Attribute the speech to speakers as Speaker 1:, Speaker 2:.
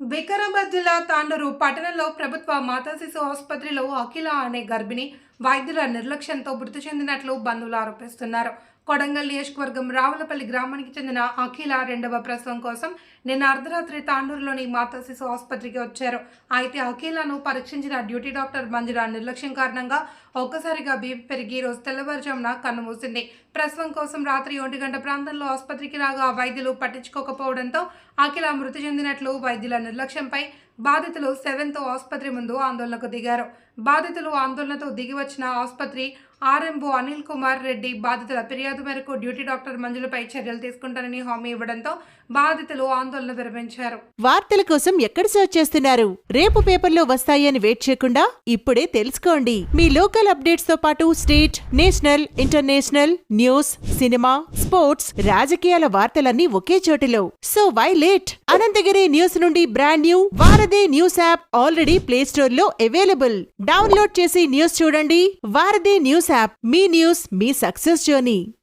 Speaker 1: వికారాబాద్ జిల్లా తాండూరు పట్టణంలో ప్రభుత్వ మాతా శిశు ఆసుపత్రిలో అఖిల అనే గర్భిణి వైద్యుల నిర్లక్ష్యంతో మృతి చెందినట్లు బంధువులు ఆరోపిస్తున్నారు. కొడంగల్ నియోజకవర్గం రావులపల్లి గ్రామానికి చెందిన అఖిల రెండవ ప్రసవం కోసం నిన్న అర్ధరాత్రి తాండూరులోని మాతా శిశు ఆసుపత్రికి వచ్చారు. అయితే అఖిలను పరీక్షించిన డ్యూటీ డాక్టర్ మంజుల నిర్లక్ష్యం కారణంగా ఒక్కసారిగా బీపీ పెరిగి రోజు తెల్లవారుజామున కన్నుమూసింది. ప్రసవం కోసం రాత్రి 1 గంట ప్రాంతంలో ఆసుపత్రికి రాగా వైద్యులు పట్టించుకోకపోవడంతో అఖిల మృతి చెందినట్లు వైద్యుల నిర్లక్ష్యంపై బాధితులు 7తో ఆసుపత్రి ముందు ఆందోళనకు దిగారు. బాధితులు ఆందోళనతో దిగి వచ్చిన ఆసుపత్రి ఆర్ఎంఓ అనిల్ కుమార్ రెడ్డి బాధితుల ఫిర్యాదు మేరకు డ్యూటీ డాక్టర్ మంజులపై చర్యలు తీసుకుంటారని హామీ ఇవ్వడంతో బాధితులు ఆందోళన విరమించారు.
Speaker 2: వార్తల కోసం ఎక్కడ సర్చ్ చేస్తున్నారు? రేపు పేపర్లో వస్తాయని వెయిట్ చేయకుండా ఇప్పుడే తెలుసుకోండి. మీ లోకల్ అప్డేట్స్ తో పాటు state, national, international news, cinema, sports, రాజకీయాల వార్తలన్నీ ఒకే చోటులో. So why late? Ananthagiri news నుండి brand new Varadhi news app already play store లో అవైలబుల్. డౌన్లోడ్ చేసి న్యూస్ చూడండి. వారధి న్యూస్ యాప్, మీ న్యూస్ మీ సక్సెస్ జర్నీ.